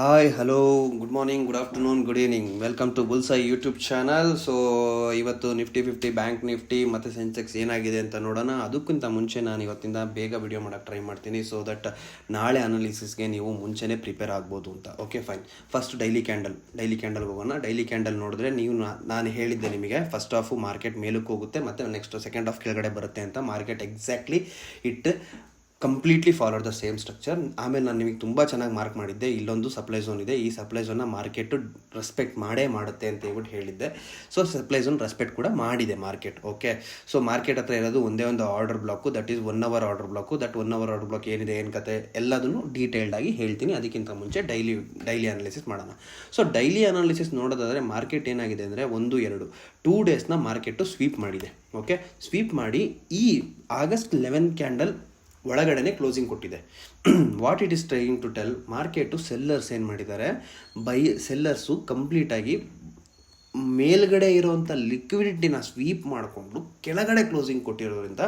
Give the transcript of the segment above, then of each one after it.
Hi hello good morning good afternoon good evening welcome to Bullseye YouTube channel. So ಇವತ್ತು Nifty 50 bank Nifty ಮತ್ತು Sensex ಏನಾಗಿದೆ ಅಂತ ನೋಡೋಣ. ಅದಕ್ಕಿಂತ ಮುಂಚೆ ನಾನು ಇವತ್ತಿಂದ ಬೇಗ ವಿಡಿಯೋ ಮಾಡೋಕ್ಕೆ ಟ್ರೈ ಮಾಡ್ತೀನಿ, ಸೊ ದಟ್ ನಾಳೆ ಅನಾಲಿಸಿಸ್ಗೆ ನೀವು ಮುಂಚೆನೇ ಪ್ರಿಪೇರ್ ಆಗ್ಬೋದು ಅಂತ. Okay fine. ಫಸ್ಟ್ ಡೈಲಿ ಕ್ಯಾಂಡಲ್ಗೆ ಹೋಗೋಣ. ಡೈಲಿ ಕ್ಯಾಂಡಲ್ ನೋಡಿದ್ರೆ ನೀವು ನಾನು ಹೇಳಿದ್ದೆ ನಿಮಗೆ ಫಸ್ಟ್ ಹಾಫು ಮಾರ್ಕೆಟ್ ಮೇಲಕ್ಕೆ ಹೋಗುತ್ತೆ ಮತ್ತು ನೆಕ್ಸ್ಟ್ ಸೆಕೆಂಡ್ ಹಾಫ್ ಕೆಳಗಡೆ ಬರುತ್ತೆ ಅಂತ. Market exactly it completely followed the same structure. ಆಮೇಲೆ ನಾನು ನಿಮಗೆ ತುಂಬ ಚೆನ್ನಾಗಿ ಮಾರ್ಕ್ ಮಾಡಿದ್ದೆ, ಇಲ್ಲೊಂದು ಸಪ್ಲೈ ಝೋನ್ ಇದೆ, ಈ ಸಪ್ಲೈ ಝೋನ್ನ ಮಾರ್ಕೆಟು ರೆಸ್ಪೆಕ್ಟ್ ಮಾಡುತ್ತೆ ಅಂತ ಹೇಳ್ಬಿಟ್ಟು ಹೇಳಿದ್ದೆ. ಸೊ ಸಪ್ಲೈ ಝೋನ್ ರೆಸ್ಪೆಕ್ಟ್ ಕೂಡ ಮಾಡಿದೆ ಮಾರ್ಕೆಟ್. ಓಕೆ, ಸೊ ಮಾರ್ಕೆಟ್ ಹತ್ರ ಇರೋದು ಒಂದೇ ಒಂದು order block, that is 1 hour order block. That 1 hour order block ಏನಿದೆ, ಏನು ಕತೆ ಎಲ್ಲದನ್ನು ಡೀಟೇಲ್ಡ್ ಆಗಿ ಹೇಳ್ತೀನಿ. ಅದಕ್ಕಿಂತ ಮುಂಚೆ ಡೈಲಿ ಅನಾಲಿಸಿಸ್ ಮಾಡೋಣ. ಸೊ ಡೈಲಿ ಅನಾಲಿಸಿಸ್ ನೋಡೋದಾದರೆ ಮಾರ್ಕೆಟ್ ಏನಾಗಿದೆ ಅಂದರೆ 2 ಡೇಸ್ನ ಮಾರ್ಕೆಟು ಸ್ವೀಪ್ ಮಾಡಿದೆ. ಓಕೆ, ಸ್ವೀಪ್ ಮಾಡಿ ಈ ಆಗಸ್ಟ್ 11 ಕ್ಯಾಂಡಲ್ ಒಳಗಡೆ ಕ್ಲೋಸಿಂಗ್ ಕೊಟ್ಟಿದೆ. What it is trying to tell, market sellers ಏನು ಮಾಡಿದ್ದಾರೆ, ಸೆಲ್ಲರ್ಸು ಕಂಪ್ಲೀಟಾಗಿ ಮೇಲ್ಗಡೆ ಇರೋವಂಥ ಲಿಕ್ವಿಡಿಟಿನ ಸ್ವೀಪ್ ಮಾಡಿಕೊಂಡು ಕೆಳಗಡೆ ಕ್ಲೋಸಿಂಗ್ ಕೊಟ್ಟಿರೋದ್ರಿಂದ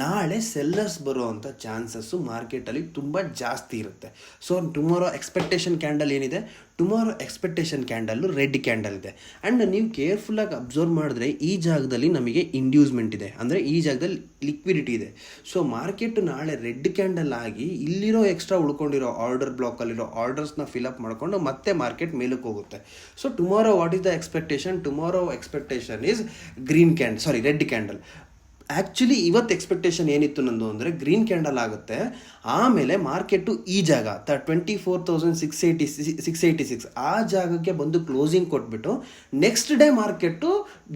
ನಾಳೆ ಸೆಲ್ಲರ್ಸ್ ಬರೋವಂಥ ಚಾನ್ಸಸ್ಸು ಮಾರ್ಕೆಟಲ್ಲಿ ತುಂಬ ಜಾಸ್ತಿ ಇರುತ್ತೆ. ಸೊ ಟುಮಾರೋ ಎಕ್ಸ್ಪೆಕ್ಟೇಷನ್ ಕ್ಯಾಂಡಲ್ ಏನಿದೆ, tomorrow expectation candle red candle ಇದೆ. ಆ್ಯಂಡ್ ನೀವು ಕೇರ್ಫುಲ್ಲಾಗಿ ಅಬ್ಸರ್ವ್ ಮಾಡಿದ್ರೆ ಈ ಜಾಗದಲ್ಲಿ ನಮಗೆ ಇಂಡ್ಯೂಸ್ಮೆಂಟ್ ಇದೆ, ಅಂದರೆ ಈ ಜಾಗದಲ್ಲಿ ಲಿಕ್ವಿಡಿಟಿ ಇದೆ. ಸೊ ಮಾರ್ಕೆಟ್ ನಾಳೆ ರೆಡ್ ಕ್ಯಾಂಡಲ್ ಆಗಿ ಇಲ್ಲಿರೋ ಎಕ್ಸ್ಟ್ರಾ ಉಳ್ಕೊಂಡಿರೋ ಆರ್ಡರ್ ಬ್ಲಾಕಲ್ಲಿರೋ ಆರ್ಡರ್ಸ್ನ ಫಿಲಪ್ ಮಾಡಿಕೊಂಡು ಮತ್ತೆ ಮಾರ್ಕೆಟ್ ಮೇಲಕ್ಕೆ ಹೋಗುತ್ತೆ. So tomorrow what is the expectation? Tomorrow expectation is red candle. Actually ಇವತ್ತು ಎಕ್ಸ್ಪೆಕ್ಟೇಷನ್ ಏನಿತ್ತು ನಂದು ಅಂದರೆ ಗ್ರೀನ್ ಕ್ಯಾಂಡಲ್ ಆಗುತ್ತೆ, ಆಮೇಲೆ ಮಾರ್ಕೆಟು ಈ ಜಾಗ 24,686 ಆ ಜಾಗಕ್ಕೆ ಬಂದು ಕ್ಲೋಸಿಂಗ್ ಕೊಟ್ಬಿಟ್ಟು next day market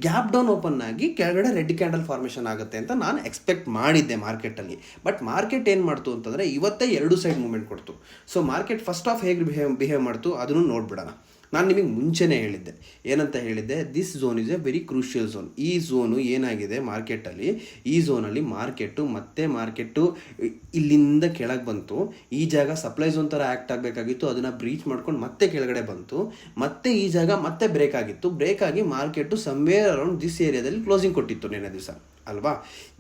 gap down open ಆಗಿ ಕೆಳಗಡೆ ರೆಡ್ ಕ್ಯಾಂಡಲ್ ಫಾರ್ಮೇಷನ್ ಆಗುತ್ತೆ ಅಂತ ನಾನು ಎಕ್ಸ್ಪೆಕ್ಟ್ ಮಾಡಿದ್ದೆ ಮಾರ್ಕೆಟಲ್ಲಿ. ಬಟ್ ಮಾರ್ಕೆಟ್ ಏನು ಮಾಡ್ತು ಅಂತಂದರೆ ಇವತ್ತೇ 2 ಸೈಡ್ ಮೂವ್ಮೆಂಟ್ ಕೊಡ್ತು. ಸೊ ಮಾರ್ಕೆಟ್ ಫಸ್ಟ್ ಆಫ್ ಹೇಗೆ ಬಿಹೇವ್ ಮಾಡ್ತು ಅದನ್ನು ನೋಡ್ಬಿಡೋಣ. ನಾನು ನಿಮಗೆ ಮುಂಚೆನೇ ಹೇಳಿದ್ದೆ, ಏನಂತ ಹೇಳಿದ್ದೆ, this zone is A very crucial zone. ಈ ಝೋನು ಏನಾಗಿದೆ ಮಾರ್ಕೆಟಲ್ಲಿ, ಈ ಝೋನಲ್ಲಿ ಮಾರ್ಕೆಟು ಇಲ್ಲಿಂದ ಕೆಳಗೆ ಬಂತು. ಈ ಜಾಗ ಸಪ್ಲೈ ಝೋನ್ ಥರ ಆ್ಯಕ್ಟ್ ಆಗಬೇಕಾಗಿತ್ತು, ಅದನ್ನು ಬ್ರೀಚ್ ಮಾಡ್ಕೊಂಡು ಮತ್ತೆ ಕೆಳಗಡೆ ಬಂತು. ಮತ್ತೆ ಈ ಜಾಗ ಮತ್ತೆ ಬ್ರೇಕ್ ಆಗಿತ್ತು. ಬ್ರೇಕ್ ಆಗಿ ಮಾರ್ಕೆಟು ಸಮ್ವೇರ್ ಅರೌಂಡ್ ದಿಸ್ ಏರಿಯಾದಲ್ಲಿ ಕ್ಲೋಸಿಂಗ್ ಕೊಟ್ಟಿತ್ತು ನೆನ್ನೆ ದಿವಸ ಅಲ್ವಾ.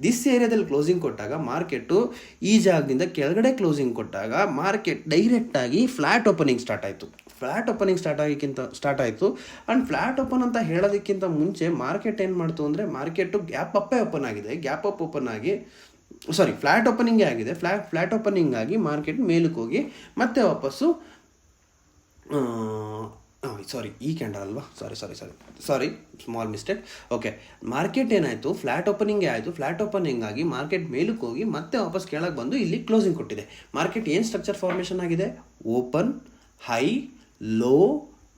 ದಿಸ್ ಏರಿಯಾದಲ್ಲಿ ಕ್ಲೋಸಿಂಗ್ ಕೊಟ್ಟಾಗ ಮಾರ್ಕೆಟು ಈ ಜಾಗದಿಂದ ಕೆಳಗಡೆ ಕ್ಲೋಸಿಂಗ್ ಕೊಟ್ಟಾಗ ಮಾರ್ಕೆಟ್ ಡೈರೆಕ್ಟಾಗಿ ಫ್ಲ್ಯಾಟ್ ಓಪನಿಂಗ್ ಸ್ಟಾರ್ಟ್ ಆಯಿತು. ಸ್ಟಾರ್ಟ್ ಆಯಿತು. ಆ್ಯಂಡ್ ಫ್ಲ್ಯಾಟ್ ಓಪನ್ ಅಂತ ಹೇಳೋದಕ್ಕಿಂತ ಮುಂಚೆ ಮಾರ್ಕೆಟ್ ಏನು ಮಾಡ್ತು ಅಂದರೆ, ಮಾರ್ಕೆಟು ಗ್ಯಾಪ್ ಓಪನ್ ಆಗಿ ಫ್ಲ್ಯಾಟ್ ಓಪನಿಂಗೇ ಆಗಿದೆ. ಫ್ಲ್ಯಾಟ್ ಓಪನಿಂಗ್ ಆಗಿ ಮಾರ್ಕೆಟ್ ಮೇಲಕ್ಕೆ ಹೋಗಿ ಮತ್ತೆ ವಾಪಸ್ಸು ಈ ಕ್ಯಾಂಡಲ್ ಅಲ್ವಾ, ಸಾರಿ ಸ್ಮಾಲ್ ಮಿಸ್ಟೇಕ್. ಓಕೆ, ಮಾರ್ಕೆಟ್ ಏನಾಯಿತು, ಫ್ಲ್ಯಾಟ್ ಓಪನಿಂಗೇ ಆಯಿತು. ಫ್ಲ್ಯಾಟ್ ಓಪನಿಂಗ್ ಆಗಿ ಮಾರ್ಕೆಟ್ ಮೇಲಕ್ಕೆ ಹೋಗಿ ಮತ್ತೆ ವಾಪಸ್ ಕೆಳಗೆ ಬಂದು ಇಲ್ಲಿ ಕ್ಲೋಸಿಂಗ್ ಕೊಟ್ಟಿದೆ. ಮಾರ್ಕೆಟ್ ಏನು ಸ್ಟ್ರಕ್ಚರ್ ಫಾರ್ಮೇಷನ್ ಆಗಿದೆ, ಓಪನ್ ಹೈ ಲೋ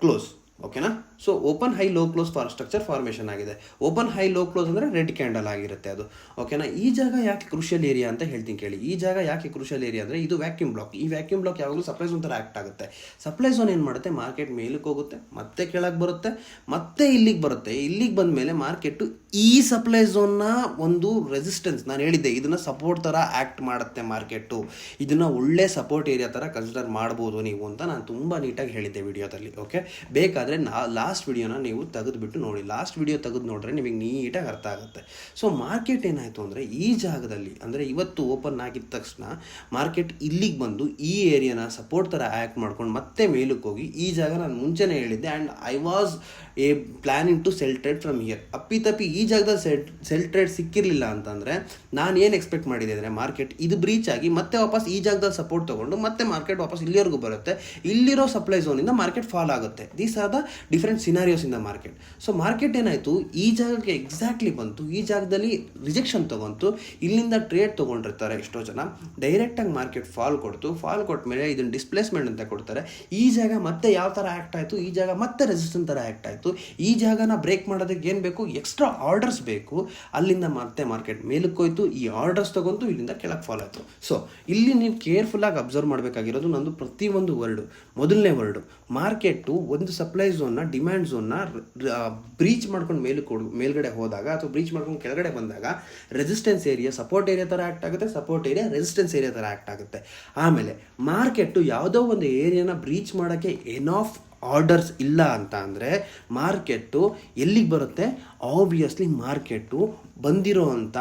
ಕ್ಲೋಸ್. ಓಕೆನಾ. So open high low close structure formation ಆಗಿದೆ. ಓಪನ್ ಹೈ ಲೋ ಕ್ಲೋಸ್ ಅಂದರೆ ರೆಡ್ ಕ್ಯಾಂಡಲ್ ಆಗಿರುತ್ತೆ ಅದು. ಓಕೆನಾ. ಈ ಜಾಗ ಯಾಕೆ ಕ್ರೂಷಿಯಲ್ ಏರಿಯಾ ಅಂತ ಹೇಳ್ತೀನಿ ಕೇಳಿ. ಈ ಜಾಗ ಯಾಕೆ ಕ್ರೂಷಿಯಲ್ ಏರಿಯಾ ಅಂದರೆ ಇದು ವ್ಯಾಕ್ಯೂಮ್ ಬ್ಲಾಕ್. ಈ ವ್ಯಾಕ್ಯೂಮ್ ಬ್ಲಾಕ್ ಯಾವಾಗಲೂ ಸಪ್ಲೈ ಝೋನ್ ಥರ ಆ್ಯಕ್ಟ್ ಆಗುತ್ತೆ. ಸಪ್ಲೈ ಝೋನ್ ಏನು ಮಾಡುತ್ತೆ, ಮಾರ್ಕೆಟ್ ಮೇಲಕ್ಕೆ ಹೋಗುತ್ತೆ, ಮತ್ತೆ ಕೆಳಗೆ ಬರುತ್ತೆ, ಮತ್ತೆ ಇಲ್ಲಿಗೆ ಬರುತ್ತೆ. ಇಲ್ಲಿಗೆ ಬಂದ ಮೇಲೆ ಮಾರ್ಕೆಟು ಈ ಸಪ್ಲೈ ಝೋನ್ನ ಒಂದು ರೆಸಿಸ್ಟೆನ್ಸ್, ನಾನು ಹೇಳಿದ್ದೆ ಇದನ್ನು ಸಪೋರ್ಟ್ ಥರ ಆ್ಯಕ್ಟ್ ಮಾಡುತ್ತೆ ಮಾರ್ಕೆಟು. ಇದನ್ನು ಒಳ್ಳೆ ಸಪೋರ್ಟ್ ಏರಿಯಾ ಥರ ಕನ್ಸಿಡರ್ ಮಾಡ್ಬೋದು ನೀವು ಅಂತ ನಾನು ತುಂಬ ನೀಟಾಗಿ ಹೇಳಿದ್ದೆ ವಿಡಿಯೋದಲ್ಲಿ. ಓಕೆ, ಬೇಕಾದರೆ ಲಾಸ್ಟ್ ವಿಡಿಯೋನ ನೀವು ತೆಗೆದುಬಿಟ್ಟು ನೋಡಿ. ಲಾಸ್ಟ್ ವಿಡಿಯೋ ತೆಗೆದು ನೋಡಿದ್ರೆ ನಿಮಗೆ ನೀಟಾಗಿ ಅರ್ಥ ಆಗುತ್ತೆ. ಸೊ ಮಾರ್ಕೆಟ್ ಏನಾಯಿತು ಅಂದರೆ ಈ ಜಾಗದಲ್ಲಿ, ಅಂದರೆ ಇವತ್ತು ಓಪನ್ ಆಗಿದ ತಕ್ಷಣ ಮಾರ್ಕೆಟ್ ಇಲ್ಲಿಗೆ ಬಂದು ಈ ಏರಿಯಾನ ಸಪೋರ್ಟ್ ಥರ ಆ್ಯಕ್ಟ್ ಮಾಡ್ಕೊಂಡು ಮತ್ತೆ ಮೇಲಕ್ಕೆ ಹೋಗಿ ಈ ಜಾಗ ನಾನು ಮುಂಚೆನೇ ಹೇಳಿದ್ದೆ. And I was planning to sell trade from here. ಅಪ್ಪಿತಪ್ಪಿ ಈ ಜಾಗದಲ್ಲಿ ಸೆಲ್ ಟ್ರೇಡ್ ಸಿಕ್ಕಿರಲಿಲ್ಲ ಅಂತಂದರೆ ನಾನು ಏನು ಎಕ್ಸ್ಪೆಕ್ಟ್ ಮಾಡಿದೆ ಅಂದರೆ ಮಾರ್ಕೆಟ್ ಇದು ಬ್ರೀಚ್ ಆಗಿ ಮತ್ತೆ ವಾಪಸ್ ಈ ಜಾಗದಲ್ಲಿ ಸಪೋರ್ಟ್ ತೊಗೊಂಡು ಮತ್ತೆ ಮಾರ್ಕೆಟ್ ವಾಪಸ್ ಇಲ್ಲಿವರೆಗೂ ಬರುತ್ತೆ. ಇಲ್ಲಿರೋ ಸಪ್ಲೈ ಝೋನಿಂದ ಮಾರ್ಕೆಟ್ ಫಾಲ್ ಆಗುತ್ತೆ. These are the different scenarios in the market. So market ಏನಾಯಿತು, ಈ ಜಾಗಕ್ಕೆ ಎಕ್ಸಾಕ್ಟ್ಲಿ ಬಂತು, ಈ ಜಾಗದಲ್ಲಿ ರಿಜೆಕ್ಷನ್ ತೊಗೊಂತು, ಇಲ್ಲಿಂದ ಟ್ರೇಡ್ ತೊಗೊಂಡಿರ್ತಾರೆ ಎಷ್ಟೋ ಜನ. ಡೈರೆಕ್ಟಾಗಿ ಮಾರ್ಕೆಟ್ ಫಾಲ್ ಕೊಟ್ಟ ಮೇಲೆ ಇದನ್ನು ಡಿಸ್ಪ್ಲೇಸ್ಮೆಂಟ್ ಅಂತ ಕೊಡ್ತಾರೆ. ಈ ಜಾಗ ಮತ್ತೆ ಯಾವ ಥರ ಆ್ಯಕ್ಟ್ ಆಯಿತು, ಈ ಜಾಗ ಮತ್ತೆ ರೆಸಿಸ್ಟೆನ್ಸ್ ಥರ ಆ್ಯಕ್ಟ್ ಆಯಿತು. ಈ ಜಾಗನ ಬ್ರೇಕ್ ಮಾಡೋದಕ್ಕೆ ಏನು ಬೇಕು, ಎಕ್ಸ್ಟ್ರಾ ಆರ್ಡರ್ಸ್ ಬೇಕು. ಅಲ್ಲಿಂದ ಮತ್ತೆ ಮಾರ್ಕೆಟ್ ಮೇಲಕ್ಕೆ ಹೋಯ್ತು, ಈ ಆರ್ಡರ್ಸ್ ತೊಗೊಂತು, ಇಲ್ಲಿಂದ ಕೆಳಗೆ ಫಾಲ್ ಆಯಿತು. ಸೊ ಇಲ್ಲಿ ನೀವು ಕೇರ್ಫುಲ್ಲಾಗಿ ಅಬ್ಸರ್ವ್ ಮಾಡಬೇಕಾಗಿರೋದು ನಂದು ಪ್ರತಿಯೊಂದು ಮೊದಲನೇ ವರ್ಡು, ಮಾರ್ಕೆಟು ಒಂದು ಸಪ್ಲೈ ಝೋನ್ನ ಡಿಮ್ಯಾಂಡ್ ಝೋನ್ನ ಬ್ರೀಚ್ ಮಾಡ್ಕೊಂಡು ಮೇಲ್ಗಡೆ ಹೋದಾಗ ಅಥವಾ ಬ್ರೀಚ್ ಮಾಡ್ಕೊಂಡು ಕೆಳಗಡೆ ಬಂದಾಗ ರೆಸಿಸ್ಟೆನ್ಸ್ ಏರಿಯಾ ಸಪೋರ್ಟ್ ಏರಿಯಾ ಥರ ಆ್ಯಕ್ಟ್ ಆಗುತ್ತೆ, ಸಪೋರ್ಟ್ ಏರಿಯಾ ರೆಸಿಸ್ಟೆನ್ಸ್ ಏರಿಯಾ ಥರ ಆ್ಯಕ್ಟ್ ಆಗುತ್ತೆ. ಆಮೇಲೆ ಮಾರ್ಕೆಟು ಯಾವುದೋ ಒಂದು ಏರಿಯಾನ ಬ್ರೀಚ್ ಮಾಡೋಕ್ಕೆ ಎನಾಫ್ ಆರ್ಡರ್ಸ್ ಇಲ್ಲ ಅಂತ ಅಂದರೆ ಮಾರ್ಕೆಟು ಎಲ್ಲಿಗೆ ಬರುತ್ತೆ, ಆಬ್ವಿಯಸ್ಲಿ ಮಾರ್ಕೆಟು ಬಂದಿರೋ ಅಂಥ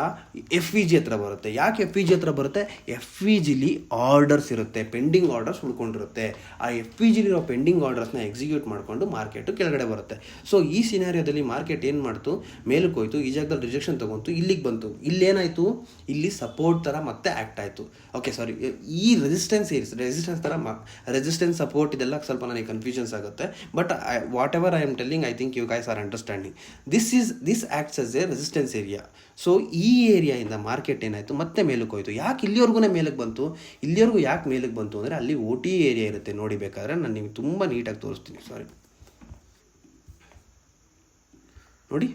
FVG ಹತ್ರ ಬರುತ್ತೆ. ಯಾಕೆ FVG ಹತ್ರ ಬರುತ್ತೆ? FVGಲಿ ಆರ್ಡರ್ಸ್ ಇರುತ್ತೆ, ಪೆಂಡಿಂಗ್ ಆರ್ಡರ್ಸ್ ಉಳ್ಕೊಂಡಿರುತ್ತೆ. ಆ FVGಲಿರೋ ಪೆಂಡಿಂಗ್ ಆರ್ಡರ್ಸ್ನ ಎಕ್ಸಿಕ್ಯೂಟ್ ಮಾಡಿಕೊಂಡು ಮಾರ್ಕೆಟು ಕೆಳಗಡೆ ಬರುತ್ತೆ. ಸೊ ಈ ಸಿನಾರಿಯೋದಲ್ಲಿ ಮಾರ್ಕೆಟ್ ಏನು ಮಾಡ್ತು, ಮೇಲಕ್ಕೆ ಹೋಯ್ತು, ಈ ಜಾಗದಲ್ಲಿ ರಿಜೆಕ್ಷನ್ ತೊಗೊಂತು, ಇಲ್ಲಿಗೆ ಬಂತು. ಇಲ್ಲೇನಾಯಿತು, ಇಲ್ಲಿ ಸಪೋರ್ಟ್ ಥರ ಮತ್ತೆ ಆ್ಯಕ್ಟ್ ಆಯಿತು. ಓಕೆ, ಸಾರಿ, ಈ ರೆಸಿಸ್ಟೆನ್ಸ್ ಥರ ರೆಸಿಸ್ಟೆನ್ಸ್ ಸಪೋರ್ಟ್ ಇದೆಲ್ಲ ಸ್ವಲ್ಪ ನನಗೆ ಕನ್ಫ್ಯೂಷನ್ಸ್ ಆಗುತ್ತೆ. But whatever I am telling, I think you guys are understanding. This acts as a resistance area. So ಈ ಏರಿಯಾಯಿಂದ ಮಾರ್ಕೆಟ್ ಏನಾಯಿತು, ಮತ್ತೆ ಮೇಲಕ್ಕೆ ಹೋಯಿತು. ಯಾಕೆ ಇಲ್ಲಿವರೆಗೂ ಮೇಲಕ್ಕೆ ಬಂತು? ಇಲ್ಲಿವರೆಗೂ ಯಾಕೆ ಮೇಲಕ್ಕೆ ಬಂತು ಅಂದರೆ ಅಲ್ಲಿ OT ಏರಿಯಾ ಇರುತ್ತೆ ನೋಡಿ. ಬೇಕಾದ್ರೆ ನಾನು ನಿಮಗೆ ತುಂಬ ನೀಟಾಗಿ ತೋರಿಸ್ತೀನಿ. ಸಾರಿ, ನೋಡಿ,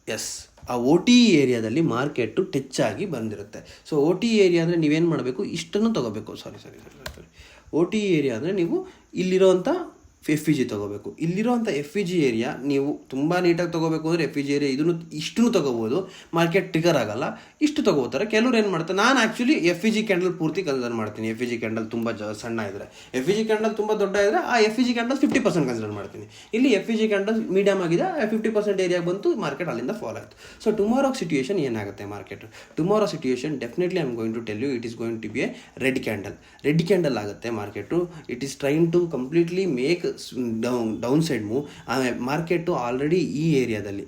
ಎಸ್, ಆ OT ಏರಿಯಾದಲ್ಲಿ ಮಾರ್ಕೆಟು ಟಚ್ ಆಗಿ ಬಂದಿರುತ್ತೆ. ಸೊ OT ಏರಿಯಾ ಅಂದರೆ ನೀವೇನು ಮಾಡಬೇಕು, ಇಷ್ಟನ್ನು ತೊಗೋಬೇಕು. ಸಾರಿ, OT ಏರಿಯಾ ಅಂದರೆ ನೀವು ಇಲ್ಲಿರೋವಂಥ FVG ತೊಗೋಬೇಕು. ಇಲ್ಲಿರೋವಂಥ FVG ಏರಿಯಾ ನೀವು ತುಂಬ ನೀಟಾಗಿ ತೊಗೋಬೇಕು ಅಂದರೆ FVG ಏರಿಯಾ ಇಷ್ಟೂ ತೊಗೋಬೋದು. ಮಾರ್ಕೆಟ್ ಟ್ರಿಗರ್ ಆಗಲ್ಲ, ಇಷ್ಟು ತೊಗೋತಾರೆ. ಕೆಲವ್ರು ಏನು ಮಾಡ್ತಾರೆ, ನಾನು ಆ್ಯಕ್ಚುಲಿ FVG ಕ್ಯಾಂಡಲ್ ಪೂರ್ತಿ ಕನ್ಸಿಡರ್ ಮಾಡ್ತೀನಿ. FVG ಕ್ಯಾಂಡಲ್ ತುಂಬ ಸಣ್ಣ ಇದ್ದರೆ, FVG ಕ್ಯಾಂಡಲ್ ತುಂಬ ದೊಡ್ಡ ಇದ್ದರೆ ಆ FVG ಕ್ಯಾಂಡಲ್ 50% ಕನ್ಸಿಡರ್ ಮಾಡ್ತೀನಿ. ಇಲ್ಲಿ FVG ಕ್ಯಾಂಡಲ್ ಮೀಡಿಯಮ್ ಆಗಿದೆ, 50% ಏರಿಯಾಗೆ ಬಂತು, ಮಾರ್ಕೆಟ್ ಅಲ್ಲಿಂದ ಫಾಲ್ ಆಯಿತು. ಸೊ ಟುಮಾರೋ ಸಿಚುಯೇಷನ್ ಏನಾಗುತ್ತೆ market? Tomorrow situation definitely I am going to tell you, it is going to be a red candle ಆಗುತ್ತೆ market. It is trying to completely make downside move. Market already ಈ ಏರಿಯಾದಲ್ಲಿ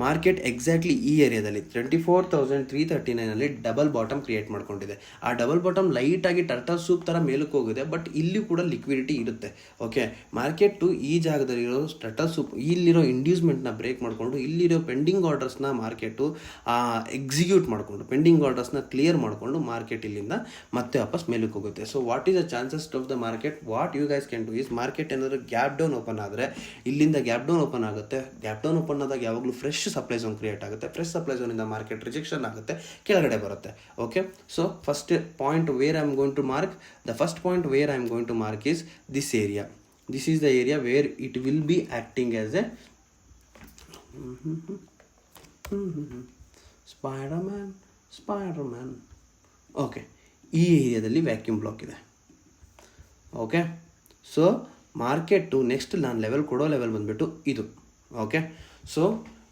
market exactly ಈ ಏರಿಯಾದಲ್ಲಿ 24,339 double bottom create ಮಾಡ್ಕೊಂಡಿದೆ. ಆ double bottom ಲೈಟಾಗಿ turtle soup ಥರ ಮೇಲಕ್ಕೆ ಹೋಗಿದೆ, ಬಟ್ ಇಲ್ಲಿ ಕೂಡ ಲಿಕ್ವಿಡಿಟಿ ಇರುತ್ತೆ. ಓಕೆ, ಮಾರ್ಕೆಟು ಈ ಜಾಗದಲ್ಲಿರೋ ಟರ್ಟಲ್ ಸೂಪ್, ಇಲ್ಲಿರೋ ಇಂಡ್ಯೂಸ್ಮೆಂಟ್ನ ಬ್ರೇಕ್ ಮಾಡಿಕೊಂಡು ಇಲ್ಲಿರೋ ಪೆಂಡಿಂಗ್ ಆರ್ಡರ್ಸ್ನ ಮಾರ್ಕೆಟು ಎಕ್ಸಿಕ್ಯೂಟ್ ಮಾಡಿಕೊಂಡು, ಪೆಂಡಿಂಗ್ ಆರ್ಡರ್ಸ್ನ ಕ್ಲಿಯರ್ ಮಾಡಿಕೊಂಡು ಮಾರ್ಕೆಟ್ ಇಲ್ಲಿಂದ ಮತ್ತೆ ವಾಪಸ್ ಮೇಲಕ್ಕೆ ಹೋಗುತ್ತೆ. So what is the chances of the market? What you guys can do is, market ಏನಾದರೂ ಗ್ಯಾಪ್ ಡೌನ್ ಓಪನ್ ಆದರೆ ಇಲ್ಲಿಂದ ಗ್ಯಾಪ್ ಡೌನ್ ಓಪನ್ ಆಗುತ್ತೆ. ಗ್ಯಾಪ್ ಡೌನ್ ಓಪನ್ ಆದಾಗ ಯಾವಾಗಲೂ ಫ್ರೆಶ್ ಸಪ್ಲೈ ಝೋನ್ ಕ್ರಿಯೇಟ್ ಆಗುತ್ತೆ. ಫ್ರೆಶ್ ಸಪ್ಲೈ ಝೋನಿಂದ ಮಾರ್ಕೆಟ್ ರಿಜೆಕ್ಷನ್ ಆಗುತ್ತೆ, ಕೆಳಗಡೆ ಬರುತ್ತೆ. Okay, so first point where I am going to mark, the first point where I am going to mark is this area. This is the area where it will be acting as a Spiderman. Okay, ಈ ಏರಿಯಾದಲ್ಲಿ vacuum block ಇದೆ. Okay, so market next ನಾನು level ಕೊಡೋ level ಬಂದುಬಿಟ್ಟು ಇದು. Okay, so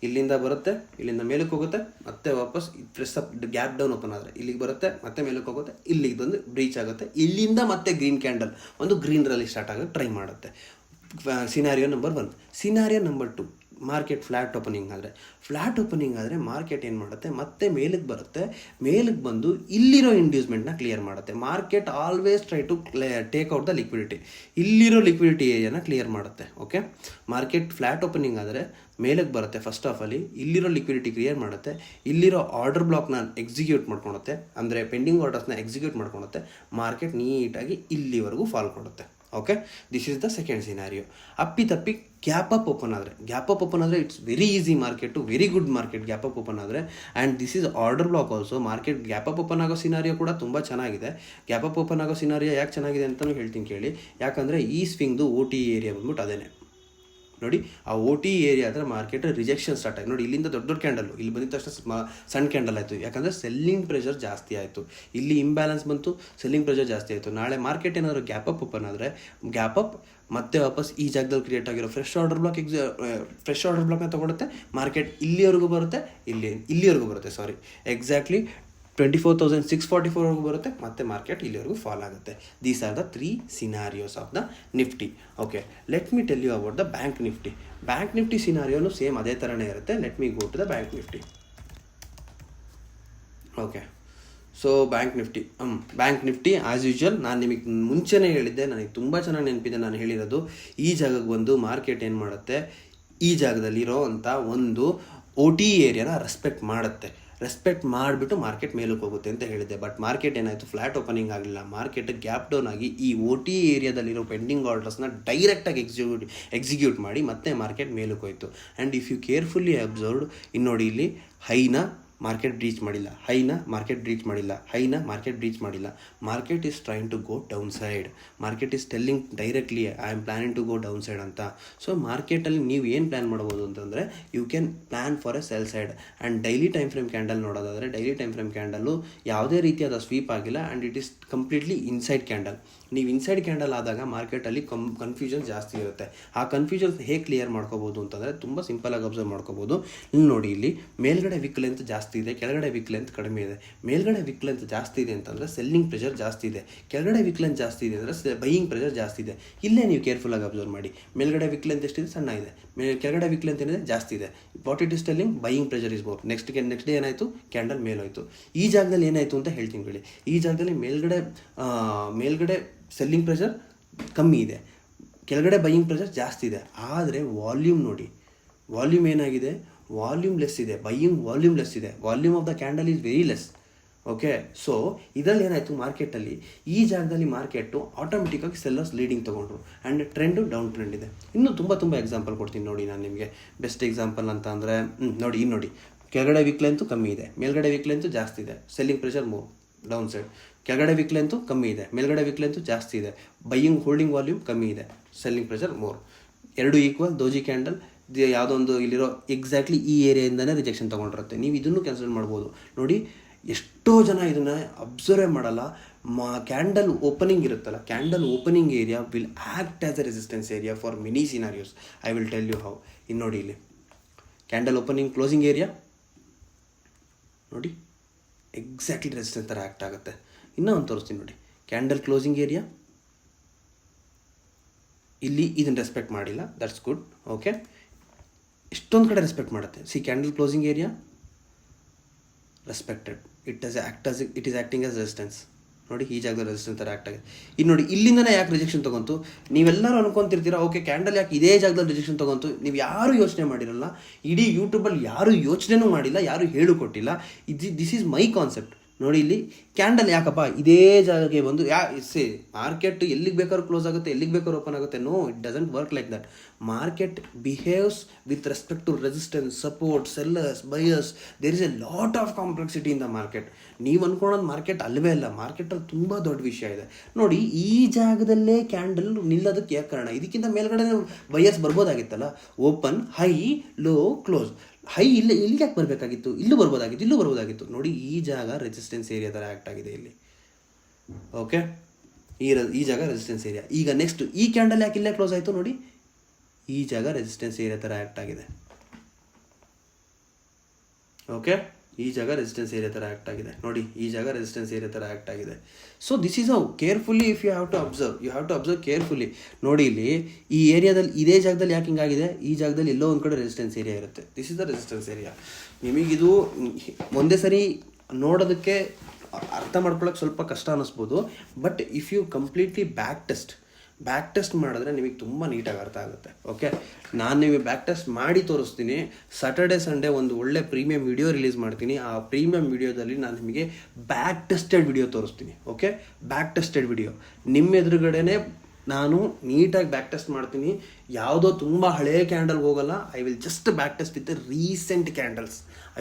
ಇಲ್ಲಿಂದ ಬರುತ್ತೆ, ಇಲ್ಲಿಂದ ಮೇಲಕ್ಕೆ ಹೋಗುತ್ತೆ, ಮತ್ತೆ ವಾಪಸ್ ಫ್ರೆಶ್ ಗ್ಯಾಪ್ ಡೌನ್ ಓಪನ್ ಆದರೆ ಇಲ್ಲಿಗೆ ಬರುತ್ತೆ, ಮತ್ತೆ ಮೇಲಕ್ಕೆ ಹೋಗುತ್ತೆ, ಇಲ್ಲಿಗೆ ಬಂದು ಬ್ರೀಚ್ ಆಗುತ್ತೆ. ಇಲ್ಲಿಂದ ಮತ್ತೆ ಗ್ರೀನ್ ಕ್ಯಾಂಡಲ್ ಒಂದು ಗ್ರೀನ್ ರಲ್ಲಿ ಸ್ಟಾರ್ಟ್ ಆಗೋಕ್ಕೆ ಟ್ರೈ ಮಾಡುತ್ತೆ. Scenario number 1. Scenario number 2, market flat opening ಆದರೆ ಮಾರ್ಕೆಟ್ ಏನು ಮಾಡುತ್ತೆ, ಮತ್ತೆ ಮೇಲಕ್ಕೆ ಬರುತ್ತೆ. ಮೇಲಕ್ಕೆ ಬಂದು ಇಲ್ಲಿರೋ ಇಂಡ್ಯೂಸ್ಮೆಂಟ್ನ ಕ್ಲಿಯರ್ ಮಾಡುತ್ತೆ. Market always try to take out the liquidity. ಇಲ್ಲಿರೋ ಲಿಕ್ವಿಡಿಟಿ ಏರಿಯಾನ ಕ್ಲಿಯರ್ ಮಾಡುತ್ತೆ. ಓಕೆ, ಮಾರ್ಕೆಟ್ ಫ್ಲ್ಯಾಟ್ ಓಪನಿಂಗ್ ಆದರೆ ಮೇಲಕ್ಕೆ ಬರುತ್ತೆ. ಫಸ್ಟ್ ಆಫ್ ಅಲ್ಲಿ ಇಲ್ಲಿರೋ ಲಿಕ್ವಿಡಿಟಿ ಕ್ಲಿಯರ್ ಮಾಡುತ್ತೆ, ಇಲ್ಲಿರೋ ಆರ್ಡರ್ ಬ್ಲಾಕ್ನ ಎಕ್ಸಿಕ್ಯೂಟ್ ಮಾಡ್ಕೊಳುತ್ತೆ, ಅಂದರೆ ಪೆಂಡಿಂಗ್ ಆರ್ಡರ್ಸ್ನ ಎಕ್ಸಿಕ್ಯೂಟ್ ಮಾಡ್ಕೊಳುತ್ತೆ. ಮಾರ್ಕೆಟ್ ನೀಟಾಗಿ ಇಲ್ಲಿವರೆಗೂ ಫಾಲ್ ಕೊಡುತ್ತೆ. Okay, this is the second scenario. ಅಪ್ಪಿ ಗ್ಯಾಪ್ ಅಪ್ ಓಪನ್ ಆದರೆ it's very easy market, very good market gap up open ಆದರೆ. And this is order block also. Market gap up open ಆಗೋ scenario ಕೂಡ ತುಂಬ ಚೆನ್ನಾಗಿದೆ. Gap up open ಆಗೋ scenario ಯಾಕೆ ಚೆನ್ನಾಗಿದೆ ಅಂತಲೂ ಹೇಳ್ತೀನಿ ಕೇಳಿ. ಯಾಕಂದರೆ ಈ ಸ್ವಿಂಗ್ದು OT ಏರಿಯಾ ಬಂದ್ಬಿಟ್ಟು ಅದೇನೆ ನೋಡಿ. ಆ OT ಏರಿಯಾ ಆದರೆ ಮಾರ್ಕೆಟ್ ರಿಜೆಕ್ಷನ್ ಸ್ಟಾರ್ಟ್ ಆಗಿ ನೋಡಿ. ಇಲ್ಲಿಂದ ದೊಡ್ಡ ಕ್ಯಾಂಡಲ್, ಇಲ್ಲಿ ಬಂದಿದ್ದ ತಕ್ಷಣ ಸಣ್ಣ ಕ್ಯಾಂಡಲ್ ಆಯಿತು. ಯಾಕಂದರೆ ಸೆಲ್ಲಿಂಗ್ ಪ್ರೆಷರ್ ಜಾಸ್ತಿ ಆಯಿತು. ಇಲ್ಲಿ ಇಂಬ್ಯಾಲೆನ್ಸ್ ಬಂತು, ಸೆಲ್ಲಿಂಗ್ ಪ್ರೆಷರ್ ಜಾಸ್ತಿ ಆಯಿತು. ನಾಳೆ ಮಾರ್ಕೆಟ್ ಏನಾದರೂ ಗ್ಯಾಪ್ ಅಪ್ ಓಪನ್ ಆದರೆ ಗ್ಯಾಪ್ ಅಪ್ ಮತ್ತೆ ವಾಪಸ್ ಈ ಜಾಗದಲ್ಲಿ ಕ್ರಿಯೇಟ್ ಆಗಿರೋ ಫ್ರೆಶ್ ಆರ್ಡರ್ ಬ್ಲಾಕ್ನ ತೊಗೊಳುತ್ತೆ. ಮಾರ್ಕೆಟ್ ಇಲ್ಲಿವರೆಗೂ ಬರುತ್ತೆ, ಇಲ್ಲಿವರೆಗೂ ಬರುತ್ತೆ. ಸಾರಿ, ಎಕ್ಸಾಕ್ಟ್ಲಿ 24,644 ಬರುತ್ತೆ. ಮತ್ತೆ ಮಾರ್ಕೆಟ್ ಇಲ್ಲಿವರೆಗೂ ಫಾಲ್ ಆಗುತ್ತೆ. These are the 3 scenarios of the Nifty. Okay, let me tell you about the bank Nifty ಸಿನಾರಿಯೋನು ಸೇಮ್ ಅದೇ ಥರನೇ ಇರುತ್ತೆ. Let me go to the bank Nifty. Okay, so bank Nifty as usual ನಾನು ನಿಮಗೆ ಮುಂಚೆನೇ ಹೇಳಿದ್ದೆ, ನನಗೆ ತುಂಬ ಚೆನ್ನಾಗಿ ನೆನಪಿದೆ. ನಾನು ಹೇಳಿರೋದು ಈ ಜಾಗಕ್ಕೆ ಬಂದು ಮಾರ್ಕೆಟ್ ಏನು ಮಾಡುತ್ತೆ, ಈ ಜಾಗದಲ್ಲಿರೋ ಅಂಥ ಒಂದು OT ಏರಿಯಾನ ರೆಸ್ಪೆಕ್ಟ್ ಮಾಡಿಬಿಟ್ಟು ಮಾರ್ಕೆಟ್ ಮೇಲಕ್ಕೆ ಹೋಗುತ್ತೆ ಅಂತ ಹೇಳಿದ್ದೆ. ಬಟ್ ಮಾರ್ಕೆಟ್ ಏನಾಯಿತು, ಫ್ಲ್ಯಾಟ್ ಓಪನಿಂಗ್ ಆಗಲಿಲ್ಲ. ಮಾರ್ಕೆಟ್ ಗ್ಯಾಪ್ ಡೌನ್ ಆಗಿ ಈ OT ಏರಿಯಾದಲ್ಲಿರೋ ಪೆಂಡಿಂಗ್ ಆರ್ಡರ್ಸ್ನ ಡೈರೆಕ್ಟಾಗಿ ಎಕ್ಸಿಕ್ಯೂಟ್ ಮಾಡಿ ಮತ್ತೆ ಮಾರ್ಕೆಟ್ ಮೇಲಕ್ಕೆ ಹೋಯಿತು. And if you carefully observed, ಇನ್ನು ನೋಡಿ ಇಲ್ಲಿ ಹೈನ ಮಾರ್ಕೆಟ್ ರೀಚ್ ಮಾಡಿಲ್ಲ, ಹೈನ ಮಾರ್ಕೆಟ್ ರೀಚ್ ಮಾಡಿಲ್ಲ, ಹೈನ ಮಾರ್ಕೆಟ್ ರೀಚ್ ಮಾಡಿಲ್ಲ. Market is trying to go down side. Market is telling directly I am planning to go down side ಅಂತ. ಸೊ ಮಾರ್ಕೆಟಲ್ಲಿ ನೀವು ಏನು ಪ್ಲ್ಯಾನ್ ಮಾಡ್ಬೋದು ಅಂತಂದರೆ you can plan for a sell side. And daily time frame candle ನೋಡೋದಾದರೆ daily time frame candle ಯಾವುದೇ ರೀತಿಯಾದ sweep ಆಗಿಲ್ಲ and it is completely inside candle. ನೀವು ಇನ್ಸೈಡ್ ಕ್ಯಾಂಡಲ್ ಆದಾಗ ಮಾರ್ಕೆಟಲ್ಲಿ ಕನ್ಫ್ಯೂಷನ್ ಜಾಸ್ತಿ ಇರುತ್ತೆ. ಆ ಕನ್ಫ್ಯೂಷನ್ ಹೇಗೆ ಕ್ಲಿಯರ್ ಮಾಡ್ಕೋಬೋದು ಅಂತಂದರೆ ತುಂಬ ಸಿಂಪಲಾಗಿ ಅಬ್ಸರ್ವ್ ಮಾಡ್ಕೋಬೋದು. ಇಲ್ಲಿ ನೋಡಿ, ಇಲ್ಲಿ ಮೇಲ್ಗಡೆ ವಿಕ್ ಲೆಂತ್ ಜಾಸ್ತಿ ಇದೆ, ಕೆಳಗಡೆ ವಿಕ್ ಲೆಂತ್ ಕಡಿಮೆ ಇದೆ. ಮೇಲ್ಗಡೆ ವಿಕ್ ಲೆಂತ್ ಜಾಸ್ತಿ ಇದೆ ಅಂತಂದರೆ ಸೆಲ್ಲಿಂಗ್ ಪ್ರೆಷರ್ ಜಾಸ್ತಿ ಇದೆ, ಕೆಳಗಡೆ ವಿಕ್ ಲೆಂತ್ ಜಾಸ್ತಿ ಇದೆ ಅಂದರೆ ಬೈಯಿಂಗ್ ಪ್ರೆಷರ್ ಜಾಸ್ತಿ ಇದೆ. ಇಲ್ಲೇ ನೀವು ಕೇರ್ಫುಲ್ಲಾಗಿ ಅಬ್ಸರ್ವ್ ಮಾಡಿ. ಮೇಲ್ಗಡೆ ವಿಕ್ ಲೆಂತ್ ಎಷ್ಟಿದೆ? ಸಣ್ಣ ಇದೆ. ಕೆಳಗಡೆ ವಿಕ್ ಲೆಂತ್ ಏನಿದೆ? ಜಾಸ್ತಿ ಇದೆ. What it is telling? Buying pressure is more. Next day ಏನಾಯಿತು? ಕ್ಯಾಂಡಲ್ ಮೇಲಾಯಿತು. ಈ ಜಾಗದಲ್ಲಿ ಏನಾಯಿತು ಅಂತ ಹೇಳ್ತೀನಿ ಹೇಳಿ. ಈ ಜಾಗದಲ್ಲಿ ಮೇಲ್ಗಡೆ ಸೆಲ್ಲಿಂಗ್ ಪ್ರೆಷರ್ ಕಮ್ಮಿ ಇದೆ, ಕೆಳಗಡೆ ಬೈಯಿಂಗ್ ಪ್ರೆಷರ್ ಜಾಸ್ತಿ ಇದೆ. ಆದರೆ ವಾಲ್ಯೂಮ್ ನೋಡಿ, ವಾಲ್ಯೂಮ್ ಏನಾಗಿದೆ? ವಾಲ್ಯೂಮ್ ಲೆಸ್ ಇದೆ, ಬೈಯಿಂಗ್ ವಾಲ್ಯೂಮ್ ಲೆಸ್ ಇದೆ. Volume of the candle is very less. Okay, so ಇದರಲ್ಲಿ ಏನಾಯಿತು? ಮಾರ್ಕೆಟಲ್ಲಿ ಈ ಜಾಗದಲ್ಲಿ ಮಾರ್ಕೆಟು ಆಟೋಮೆಟಿಕ್ಕಾಗಿ ಸೆಲ್ಲರ್ಸ್ ಲೀಡಿಂಗ್ ತೊಗೊಂಡ್ರು ಆ್ಯಂಡ್ ಟ್ರೆಂಡು ಡೌನ್ ಟ್ರೆಂಡ್ ಇದೆ. ಇನ್ನೂ ತುಂಬ ಎಕ್ಸಾಂಪಲ್ ಕೊಡ್ತೀನಿ ನೋಡಿ ನಾನು ನಿಮಗೆ. ಬೆಸ್ಟ್ ಎಕ್ಸಾಂಪಲ್ ಅಂತ ಅಂದರೆ ನೋಡಿ, ಇಲ್ಲಿ ನೋಡಿ, ಕೆಳಗಡೆ ವಿಕ್ ಲೆಂತು ಕಮ್ಮಿ ಇದೆ, ಮೇಲ್ಗಡೆ ವಿಕ್ ಲೆಂತು ಜಾಸ್ತಿ ಇದೆ, selling pressure move down side. ಕೆಳಗಡೆ ವಿಕ್ ಲೆಂತು ಕಮ್ಮಿ ಇದೆ, ಮೇಲ್ಗಡೆ ವಿಕ್ ಲೆಂತು ಜಾಸ್ತಿ ಇದೆ, ಬೈಯಿಂಗ್ ಹೋಲ್ಡಿಂಗ್ ವಾಲ್ಯೂಮ್ ಕಮ್ಮಿ ಇದೆ, ಸೆಲ್ಲಿಂಗ್ ಪ್ರೆಷರ್ ಮೋರ್. ಎರಡು ಈಕ್ವಲ್ ದೋಜಿ ಕ್ಯಾಂಡಲ್. ಯಾವುದೋ ಒಂದು ಇಲ್ಲಿರೋ ಎಕ್ಸಾಕ್ಟ್ಲಿ ಈ ಏರಿಯಾಯಿಂದನೇ ರಿಜೆಕ್ಷನ್ ತೊಗೊಂಡಿರುತ್ತೆ. ನೀವು ಇದನ್ನು ಕ್ಯಾನ್ಸಲ್ ಮಾಡ್ಬೋದು. ನೋಡಿ, ಎಷ್ಟೋ ಜನ ಇದನ್ನು ಅಬ್ಸರ್ವ್ ಮಾಡಲ್ಲ. ಕ್ಯಾಂಡಲ್ ಓಪನಿಂಗ್ ಇರುತ್ತಲ್ಲ, candle opening area will act as a resistance area for many scenarios. I will tell you how. ಇನ್ನು ನೋಡಿ, ಇಲ್ಲಿ ಕ್ಯಾಂಡಲ್ ಓಪನಿಂಗ್ ಕ್ಲೋಸಿಂಗ್ ಏರಿಯಾ ನೋಡಿ, ಎಕ್ಸಾಕ್ಟ್ಲಿ ರೆಸಿಸ್ಟೆನ್ಸ್ ಥರ ಆ್ಯಕ್ಟ್ ಆಗುತ್ತೆ. ಇನ್ನೂ ಒಂದು ತೋರಿಸ್ತೀನಿ ನೋಡಿ, ಕ್ಯಾಂಡಲ್ ಕ್ಲೋಸಿಂಗ್ ಏರಿಯಾ ಇಲ್ಲಿ ಇದನ್ನು ರೆಸ್ಪೆಕ್ಟ್ ಮಾಡಿಲ್ಲ, ದಟ್ಸ್ ಗುಡ್. ಓಕೆ, ಇಷ್ಟೊಂದು ಕಡೆ ರೆಸ್ಪೆಕ್ಟ್ ಮಾಡುತ್ತೆ. C, candle closing area respected, it is acting as resistance. ನೋಡಿ, ಈ ಜಾಗದಲ್ಲಿ ರೆಸಿಸ್ಟೆನ್ಸ್ ಥರ ಆ್ಯಕ್ಟ್ ಆಗಿದೆ. ಇನ್ನು ನೋಡಿ, ಇಲ್ಲಿಂದನೇ ಯಾಕೆ ರಿಜೆಕ್ಷನ್ ತೊಗೊಂತು? ನೀವೆಲ್ಲರೂ ಅನ್ಕೊಂತಿರ್ತೀರಾ, ಓಕೆ ಕ್ಯಾಂಡಲ್ ಯಾಕೆ ಇದೇ ಜಾಗದಲ್ಲಿ ರಿಜೆಕ್ಷನ್ ತೊಗೊಂತು? ನೀವು ಯಾರೂ ಯೋಚನೆ ಮಾಡಿರಲ್ಲ. ಇಡೀ ಯೂಟ್ಯೂಬಲ್ಲಿ ಯಾರೂ ಯೋಚನೆನೂ ಮಾಡಿಲ್ಲ, ಯಾರೂ ಹೇಳು ಕೊಟ್ಟಿಲ್ಲ. This is my concept. ನೋಡಿ, ಇಲ್ಲಿ ಕ್ಯಾಂಡಲ್ ಯಾಕಪ್ಪ ಇದೇ ಜಾಗಕ್ಕೆ ಬಂದು ಮಾರ್ಕೆಟ್ ಎಲ್ಲಿಗೆ ಬೇಕಾದ್ರೂ ಕ್ಲೋಸ್ ಆಗುತ್ತೆ, ಎಲ್ಲಿಗೆ ಬೇಕಾದ್ರೂ ಓಪನ್ ಆಗುತ್ತೆ? No, it doesn't work like that. Market behaves with respect to resistance, support, sellers, buyers. There is a lot of complexity in the market. ನೀವು ಅಂದ್ಕೊಳ್ಳೋದು ಮಾರ್ಕೆಟ್ ಅಲ್ಲವೇ ಅಲ್ಲ, ಮಾರ್ಕೆಟಲ್ಲಿ ತುಂಬ ದೊಡ್ಡ ವಿಷಯ ಇದೆ. ನೋಡಿ, ಈ ಜಾಗದಲ್ಲೇ ಕ್ಯಾಂಡಲ್ ನಿಲ್ಲೋದಕ್ಕೆ ಯಾಕೆ ಕಾರಣ? ಇದಕ್ಕಿಂತ ಮೇಲ್ಗಡೆ ಬಯರ್ಸ್ ಬರ್ಬೋದಾಗಿತ್ತಲ್ಲ. Open, high, low, close. High ಇಲ್ಲಿಗೆ ಯಾಕೆ ಬರಬೇಕಾಗಿತ್ತು? ಇಲ್ಲೂ ಬರ್ಬೋದಾಗಿತ್ತು. ನೋಡಿ, ಈ ಜಾಗ ರೆಸಿಸ್ಟೆನ್ಸ್ ಏರಿಯಾ ಥರ ಆ್ಯಕ್ಟ್ ಆಗಿದೆ ಇಲ್ಲಿ. ಓಕೆ, ಈ ಜಾಗ ರೆಸಿಸ್ಟೆನ್ಸ್ ಏರಿಯಾ. ಈಗ ನೆಕ್ಸ್ಟ್ ಈ ಕ್ಯಾಂಡಲ್ ಯಾಕೆ ಇಲ್ಲೇ ಕ್ಲೋಸ್ ಆಯಿತು? ನೋಡಿ, ಈ ಜಾಗ ರೆಸಿಸ್ಟೆನ್ಸ್ ಏರಿಯಾ ಥರ ಆ್ಯಕ್ಟ್ ಆಗಿದೆ. ಓಕೆ, ಈ ಜಾಗ ರೆಸಿಸ್ಟೆನ್ಸ್ ಏರಿಯಾ ಥರ ಆ್ಯಕ್ಟ್ ಆಗಿದೆ. ನೋಡಿ, ಈ ಜಾಗ ರೆಸಿಸ್ಟೆನ್ಸ್ ಏರಿಯಾ ಥರ ಆ್ಯಕ್ಟ್ ಆಗಿದೆ. So this is how carefully if you have to observe carefully. ನೋಡಿ, ಇಲ್ಲಿ ಈ ಏರಿಯಾದಲ್ಲಿ ಇದೇ ಜಾಗದಲ್ಲಿ ಯಾಕೆ ಹಿಂಗಾಗಿದೆ? ಈ ಜಾಗದಲ್ಲಿ ಎಲ್ಲೋ ಒಂದು ಕಡೆ ರೆಸಿಸ್ಟೆನ್ಸ್ ಏರಿಯಾ ಇರುತ್ತೆ. This is the resistance area. ನಿಮಗಿದು ಒಂದೇ ಸರಿ ನೋಡೋದಕ್ಕೆ ಅರ್ಥ ಮಾಡ್ಕೊಳ್ಳೋಕೆ ಸ್ವಲ್ಪ ಕಷ್ಟ ಅನ್ನಿಸ್ಬೋದು. But if you completely backtest ಮಾಡಿದ್ರೆ ನಿಮಗೆ ತುಂಬ ನೀಟಾಗಿ ಅರ್ಥ ಆಗುತ್ತೆ. ಓಕೆ, ನಾನು ನಿಮಗೆ ಬ್ಯಾಕ್ ಟೆಸ್ಟ್ ಮಾಡಿ ತೋರಿಸ್ತೀನಿ. ಸ್ಯಾಟರ್ಡೆ ಸಂಡೇ ಒಂದು ಒಳ್ಳೆ ಪ್ರೀಮಿಯಂ ವಿಡಿಯೋ ರಿಲೀಸ್ ಮಾಡ್ತೀನಿ. ಆ ಪ್ರೀಮಿಯಂ ವಿಡಿಯೋದಲ್ಲಿ ನಾನು ನಿಮಗೆ ಬ್ಯಾಕ್ ಟೆಸ್ಟೆಡ್ ವಿಡಿಯೋ ತೋರಿಸ್ತೀನಿ. ಓಕೆ, ಬ್ಯಾಕ್ ಟೆಸ್ಟೆಡ್ ವಿಡಿಯೋ ನಿಮ್ಮ ಎದುರುಗಡೆನೇ ನಾನು ನೀಟಾಗಿ ಬ್ಯಾಕ್ ಟೆಸ್ಟ್ ಮಾಡ್ತೀನಿ. ಯಾವುದೋ ತುಂಬ ಹಳೆಯ ಕ್ಯಾಂಡಲ್ಗೆ ಹೋಗಲ್ಲ. I will just back test with recent candles. I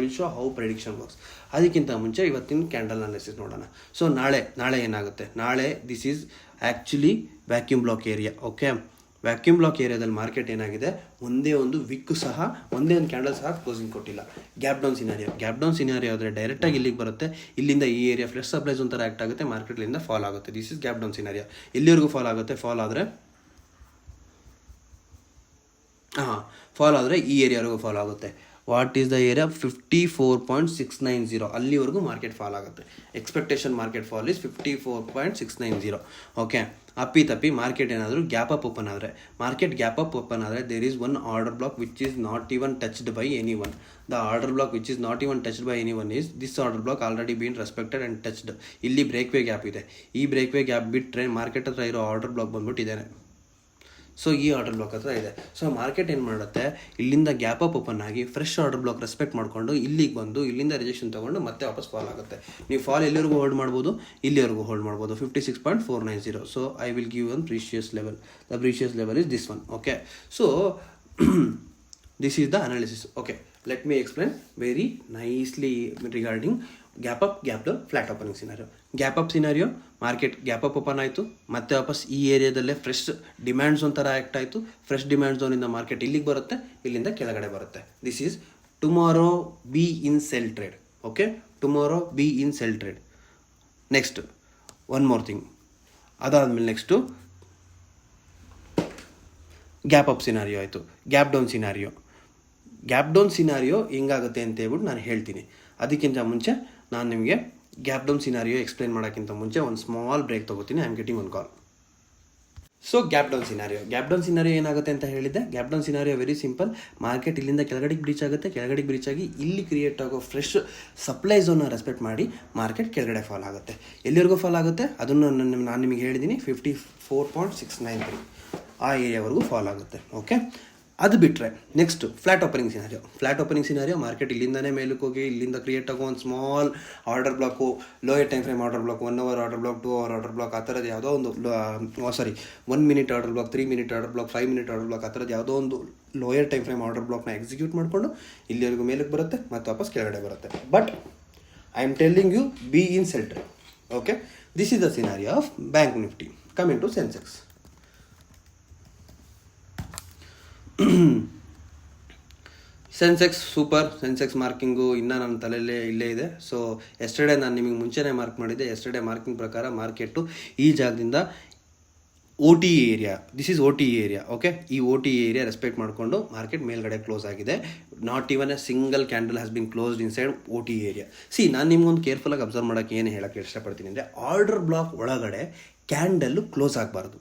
will show how prediction works. ಅದಕ್ಕಿಂತ ಮುಂಚೆ ಇವತ್ತಿನ ಕ್ಯಾಂಡಲ್ ಅನಾಲಿಸಿಸ್ ನೋಡೋಣ. ಸೊ ನಾಳೆ ಏನಾಗುತ್ತೆ? ನಾಳೆ this is actually vacuum block area. Okay, vacuum block ಏರಿಯಾದಲ್ಲಿ ಮಾರ್ಕೆಟ್ ಏನಾಗಿದೆ? ಒಂದೇ ಒಂದು ಕ್ಯಾಂಡಲ್ ಸಹ ಕ್ಲೋಸಿಂಗ್ ಕೊಟ್ಟಿಲ್ಲ. ಗ್ಯಾಪ್ ಡೌನ್ ಸಿನಾರಿಯೋ ಆದರೆ ಡೈರೆಕ್ಟಾಗಿ ಇಲ್ಲಿಗೆ ಬರುತ್ತೆ. ಇಲ್ಲಿಂದ ಈ ಏರಿಯಾ ಫ್ರೆಶ್ ಸಪ್ಲೈಸ್ ಒಂಥರ ಆ್ಯಕ್ಟ್ ಆಗುತ್ತೆ, ಮಾರ್ಕೆಟ್ಲಿಂದ ಫಾಲ್ ಆಗುತ್ತೆ. This is gap down scenario. ಎಲ್ಲಿವರೆಗೂ ಫಾಲ್ ಆಗುತ್ತೆ? ಫಾಲ್ ಆದರೆ ಈ ಏರಿಯಾವರೆಗೂ ಫಾಲ್ ಆಗುತ್ತೆ. What is the area? 54.690. ಅಲ್ಲಿವರೆಗೂ ಮಾರ್ಕೆಟ್ ಫಾಲ್ ಆಗುತ್ತೆ. Expectation market fall is 54.690. Okay, ಅಪ್ಪಿ ಮಾರ್ಕೆಟ್ ಏನಾದರೂ ಗ್ಯಾಪ್ ಅಪ್ ಓಪನ್ ಆದರೆ there is one order block which is not even touched by any one. The order block which is not even touched by any one is this order block already been respected and touched. ಇಲ್ಲಿ breakaway gap ಇದೆ. ಈ breakaway gap ಬಿಟ್ಟರೆ market ಹತ್ರ ಇರೋ order block ಬಂದ್ಬಿಟ್ಟಿದ್ದಾನೆ. So ಈ order block ಹತ್ರ ಇದೆ. ಸೊ ಮಾರ್ಕೆಟ್ ಏನು ಮಾಡುತ್ತೆ? ಇಲ್ಲಿಂದ ಗ್ಯಾಪ್ ಅಪ್ ಓಪನ್ ಆಗಿ ಫ್ರೆಶ್ ಆರ್ಡರ್ ಬ್ಲಾಕ್ ರೆಸ್ಪೆಕ್ಟ್ ಮಾಡಿಕೊಂಡು ಇಲ್ಲಿಗೆ ಬಂದು ಇಲ್ಲಿಂದ ರಿಜೆಕ್ಷನ್ ತೊಗೊಂಡು ಮತ್ತೆ ವಾಪಸ್ ಫಾಲ್ ಆಗುತ್ತೆ. ನೀವು ಫಾಲ್ ಎಲ್ಲಿವರೆಗೂ ಹೋಲ್ಡ್ ಮಾಡ್ಬೋದು? ಇಲ್ಲಿವರೆಗೂ ಹೋಲ್ಡ್ ಮಾಡ್ಬೋದು, 56.490. So I will give one precious level. The precious level is this one. Okay, so this is the analysis. Okay, let me explain very nicely regarding gap up, gap down, flat opening scenario. Gap up scenario, market gap up open ಆಯಿತು, ಮತ್ತೆ ವಾಪಸ್ ಈ ಏರಿಯಾದಲ್ಲೇ fresh demand zone ಥರ act ಆಯಿತು. Fresh demand ಝೋನಿಂದ market ಇಲ್ಲಿಗೆ ಬರುತ್ತೆ, ಇಲ್ಲಿಂದ ಕೆಳಗಡೆ ಬರುತ್ತೆ. This is tomorrow be in sell trade. Okay, tomorrow be in sell trade. Next one more thing, ಅದಾದಮೇಲೆ ನೆಕ್ಸ್ಟು ಗ್ಯಾಪ್ ಅಪ್ ಸಿನಾರಿಯೋ ಆಯಿತು. Gap down scenario. Gap down scenario ಹೆಂಗಾಗುತ್ತೆ ಅಂತ ಹೇಳ್ಬಿಟ್ಟು ನಾನು ಹೇಳ್ತೀನಿ. ಅದಕ್ಕಿಂತ ಮುಂಚೆ ನಾನು ನಿಮಗೆ ಗ್ಯಾಪ್ ಡೌನ್ ಸಿನಾರಿಯೋ ಎಕ್ಸ್ಪ್ಲೇನ್ ಮಾಡೋಕ್ಕಿಂತ ಮುಂಚೆ ಒಂದು ಸ್ಮಾಲ್ ಬ್ರೇಕ್ ತೊಗೋತೀನಿ. I am getting one call. So gap down scenario. Gap down scenario ಏನಾಗುತ್ತೆ ಅಂತ ಹೇಳಿದ್ದೆ. Gap down scenario very simple. Market ಇಲ್ಲಿಂದ ಕೆಳಗಡೆಗೆ ಬ್ರೀಚ್ ಆಗುತ್ತೆ, ಕೆಳಗಡೆಗೆ ಬ್ರೀಚ್ ಆಗಿ ಇಲ್ಲಿ ಕ್ರಿಯೇಟ್ ಆಗೋ ಫ್ರೆಶ್ ಸಪ್ಲೈ ಝೋನ್ನ ರೆಸ್ಪೆಕ್ಟ್ ಮಾಡಿ ಮಾರ್ಕೆಟ್ ಕೆಳಗಡೆ ಫಾಲ್ ಆಗುತ್ತೆ. ಎಲ್ಲಿವರೆಗೂ ಫಾಲ್ ಆಗುತ್ತೆ ಅದನ್ನು ನಾನು ನಿಮಗೆ ಹೇಳಿದ್ದೀನಿ, 54.693 ಆ ಏರಿಯಾವರೆಗೂ ಫಾಲ್ ಆಗುತ್ತೆ. ಓಕೆ, ಅದು ಬಿಟ್ಟರೆ next flat opening scenario. Flat opening scenario, market ಇಲ್ಲಿಂದನೇ ಮೇಲಕ್ಕೆ ಹೋಗಿ ಇಲ್ಲಿಂದ ಕ್ರಿಯೇಟ್ ಆಗೋ ಒಂದು small order block, lower time frame order block, 1 hour order block, 2 hour order block, ಆ ಥರದ್ದು ಯಾವುದೋ ಒಂದು 1 minute order block, 3 minute order block, 5 minute order block, ಆ ಥರದ್ದು ಯಾವುದೋ ಒಂದು ಲೋಯರ್ ಟೈಮ್ ಫ್ರೇಮ್ ಆರ್ಡರ್ ಬ್ಲಾಕ್ನ ಎಕ್ಸಿಕ್ಯೂಟ್ ಮಾಡಿಕೊಂಡು ಇಲ್ಲಿವರೆಗೂ ಮೇಲಕ್ಕೆ ಬರುತ್ತೆ ಮತ್ತು ವಾಪಸ್ ಕೆಳಗಡೆ ಬರುತ್ತೆ. But I am telling you be in sell trade. Okay, this is the scenario of Bank Nifty. Coming to Sensex. Sensex super. Sensex ಮಾರ್ಕಿಂಗು ಇನ್ನೂ ನನ್ನ ತಲೆಯಲ್ಲೇ ಇಲ್ಲೇ ಇದೆ. ಸೊ ಎಸ್ಟರ್ಡೇ ನಾನು ನಿಮಗೆ ಮುಂಚೆನೇ ಮಾರ್ಕ್ ಮಾಡಿದ್ದೆ. ಎಸ್ಟರ್ಡೇ ಮಾರ್ಕಿಂಗ್ ಪ್ರಕಾರ ಮಾರ್ಕೆಟು ಈ ಜಾಗದಿಂದ OT area, this is OT area. Okay, ಈ OT ಏರಿಯಾ ರೆಸ್ಪೆಕ್ಟ್ ಮಾಡಿಕೊಂಡು ಮಾರ್ಕೆಟ್ ಮೇಲ್ಗಡೆ ಕ್ಲೋಸ್ ಆಗಿದೆ. Not even A single candle has been closed inside OT area. ನಾನು ನಿಮ್ಗೊಂದು ಕೇರ್ಫುಲ್ಲಾಗಿ ಅಬ್ಸರ್ವ್ ಮಾಡೋಕ್ಕೆ ಏನು ಹೇಳೋಕ್ಕೆ ಇಷ್ಟಪಡ್ತೀನಿ ಅಂದರೆ, ಆರ್ಡರ್ ಬ್ಲಾಕ್ ಒಳಗಡೆ ಕ್ಯಾಂಡಲ್ಲು ಕ್ಲೋಸ್ ಆಗಬಾರ್ದು.